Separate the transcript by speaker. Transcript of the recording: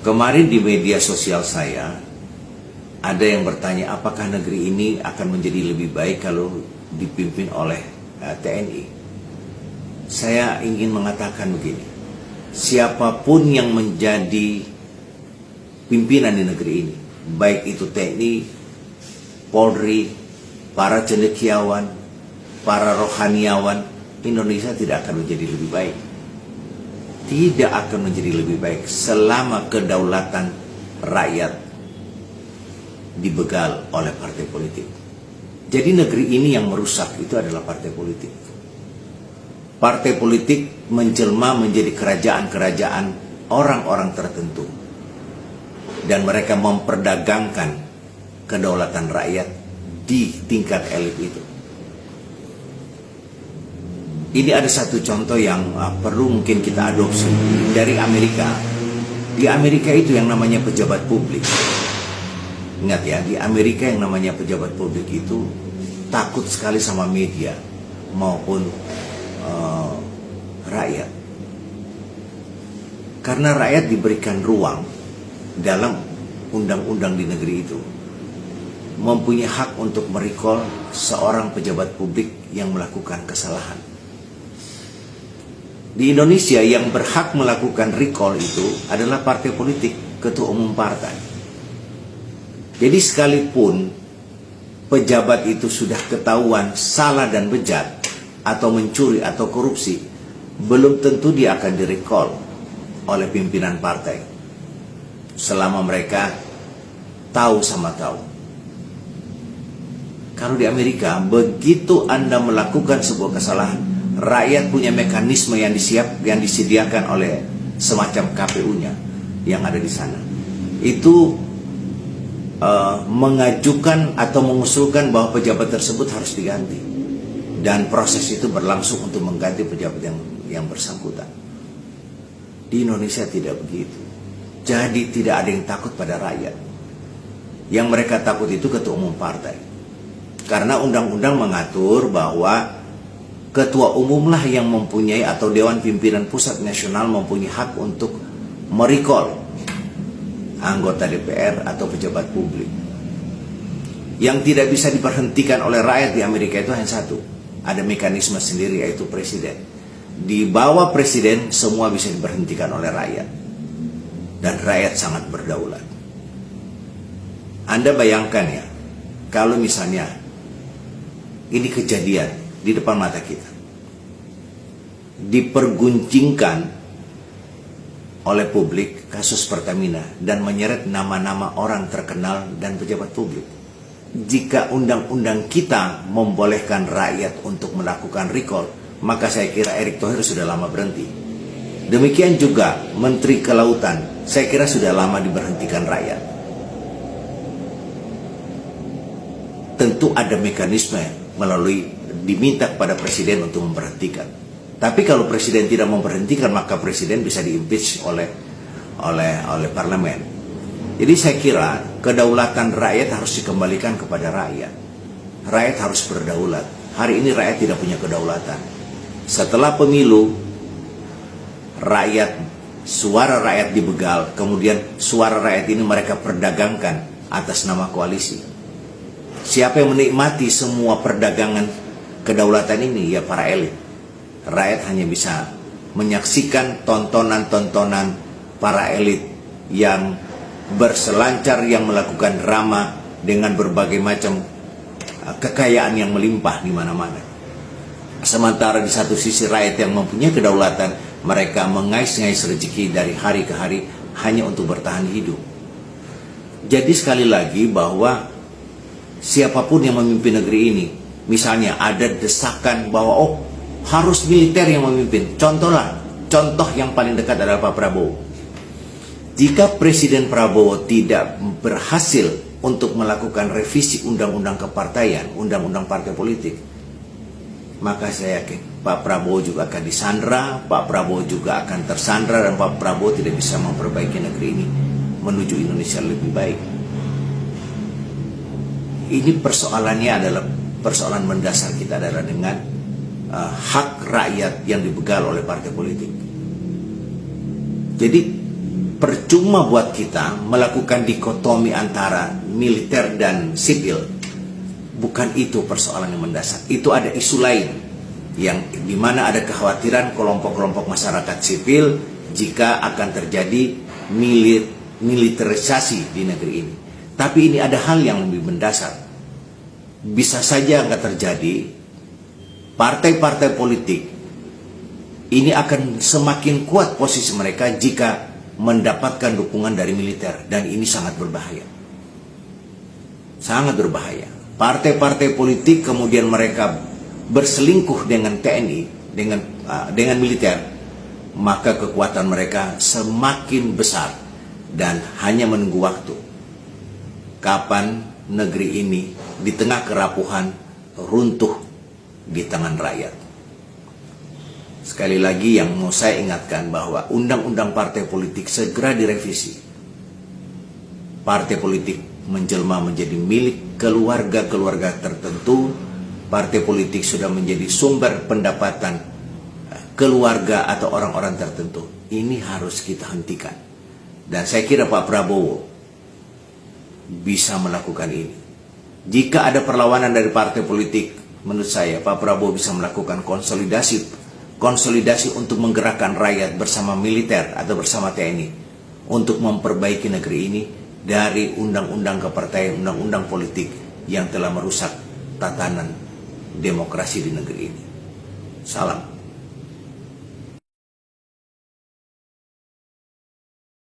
Speaker 1: Kemarin di media sosial saya ada yang bertanya apakah negeri ini akan menjadi lebih baik kalau dipimpin oleh TNI. Saya ingin mengatakan begini, siapapun yang menjadi pimpinan di negeri ini, baik itu TNI, Polri, para cendekiawan, para rohaniawan, Indonesia tidak akan menjadi lebih baik. Tidak akan menjadi lebih baik selama kedaulatan rakyat dibegal oleh partai politik. Jadi negeri ini yang merusak itu adalah partai politik. Partai politik menjelma menjadi kerajaan-kerajaan orang-orang tertentu. Dan mereka memperdagangkan kedaulatan rakyat di tingkat elit itu. Ini ada satu contoh yang perlu mungkin kita adopsi dari Amerika. Di Amerika itu yang namanya pejabat publik. Ingat ya, di Amerika yang namanya pejabat publik itu takut sekali sama media maupun rakyat. Karena rakyat diberikan ruang dalam undang-undang di negeri itu, mempunyai hak untuk merecall seorang pejabat publik yang melakukan kesalahan. Di Indonesia yang berhak melakukan recall itu adalah partai politik, ketua umum partai. Jadi sekalipun pejabat itu sudah ketahuan salah dan bejat atau mencuri atau korupsi, belum tentu dia akan direcall oleh pimpinan partai selama mereka tahu sama tahu. Kalau di Amerika, begitu Anda melakukan sebuah kesalahan, rakyat punya mekanisme yang disediakan oleh semacam KPU-nya yang ada di sana. Itu mengajukan atau mengusulkan bahwa pejabat tersebut harus diganti, dan proses itu berlangsung untuk mengganti pejabat yang bersangkutan. Di Indonesia tidak begitu. Jadi tidak ada yang takut pada rakyat. Yang mereka takut itu ketua umum partai. Karena undang-undang mengatur bahwa ketua umumlah yang mempunyai, atau Dewan Pimpinan Pusat Nasional mempunyai hak untuk merecall anggota DPR atau pejabat publik. Yang tidak bisa diberhentikan oleh rakyat di Amerika itu hanya satu. Ada mekanisme sendiri, yaitu presiden. Di bawah presiden semua bisa diberhentikan oleh rakyat. Dan rakyat sangat berdaulat. Anda bayangkan ya, kalau misalnya ini kejadian di depan mata kita, diperguncingkan oleh publik kasus Pertamina dan menyeret nama-nama orang terkenal dan pejabat publik. Jika undang-undang kita membolehkan rakyat untuk melakukan recall, maka saya kira Erick Thohir sudah lama berhenti. Demikian juga Menteri Kelautan, saya kira sudah lama diberhentikan rakyat. Tentu ada mekanisme melalui diminta kepada presiden untuk memberhentikan. Tapi kalau presiden tidak memberhentikan, maka presiden bisa diimpeach oleh parlemen. Jadi saya kira kedaulatan rakyat harus dikembalikan kepada rakyat. Rakyat harus berdaulat. Hari ini rakyat tidak punya kedaulatan. Setelah pemilu, suara rakyat dibegal, kemudian suara rakyat ini mereka perdagangkan atas nama koalisi. Siapa yang menikmati semua perdagangan kedaulatan ini? Ya para elit. Rakyat hanya bisa menyaksikan tontonan-tontonan para elit yang berselancar, yang melakukan drama dengan berbagai macam kekayaan yang melimpah di mana-mana. Sementara di satu sisi rakyat yang mempunyai kedaulatan, mereka mengais-ngais rezeki dari hari ke hari hanya untuk bertahan hidup. Jadi sekali lagi bahwa siapapun yang memimpin negeri ini, misalnya ada desakan bahwa harus militer yang memimpin. Contoh yang paling dekat adalah Pak Prabowo. Jika Presiden Prabowo tidak berhasil untuk melakukan revisi undang-undang kepartaian, undang-undang partai politik, maka saya yakin Pak Prabowo juga akan disandra, Pak Prabowo juga akan tersandra, dan Pak Prabowo tidak bisa memperbaiki negeri ini menuju Indonesia lebih baik. Ini persoalannya adalah persoalan mendasar kita adalah dengan hak rakyat yang dibegal oleh partai politik. Jadi percuma buat kita melakukan dikotomi antara militer dan sipil. Bukan itu persoalan yang mendasar. Itu ada isu lain yang dimana ada kekhawatiran kelompok-kelompok masyarakat sipil jika akan terjadi militerisasi di negeri ini. Tapi ini ada hal yang lebih mendasar. Bisa saja nggak terjadi. Partai-partai politik ini akan semakin kuat posisi mereka jika mendapatkan dukungan dari militer, dan ini sangat berbahaya. Sangat berbahaya. Partai-partai politik kemudian mereka berselingkuh dengan TNI, dengan militer, maka kekuatan mereka semakin besar dan hanya menunggu waktu kapan negeri ini di tengah kerapuhan runtuh di tangan rakyat. Sekali lagi yang mau saya ingatkan bahwa undang-undang partai politik segera direvisi. Partai politik menjelma menjadi milik keluarga-keluarga tertentu. Partai politik sudah menjadi sumber pendapatan keluarga atau orang-orang tertentu. Ini harus kita hentikan. Dan saya kira Pak Prabowo bisa melakukan ini. Jika ada perlawanan dari partai politik, menurut saya Pak Prabowo bisa melakukan konsolidasi untuk menggerakkan rakyat bersama militer atau bersama TNI untuk memperbaiki negeri ini dari undang-undang kepartaian, undang-undang politik yang telah merusak tatanan demokrasi di negeri ini. Salam.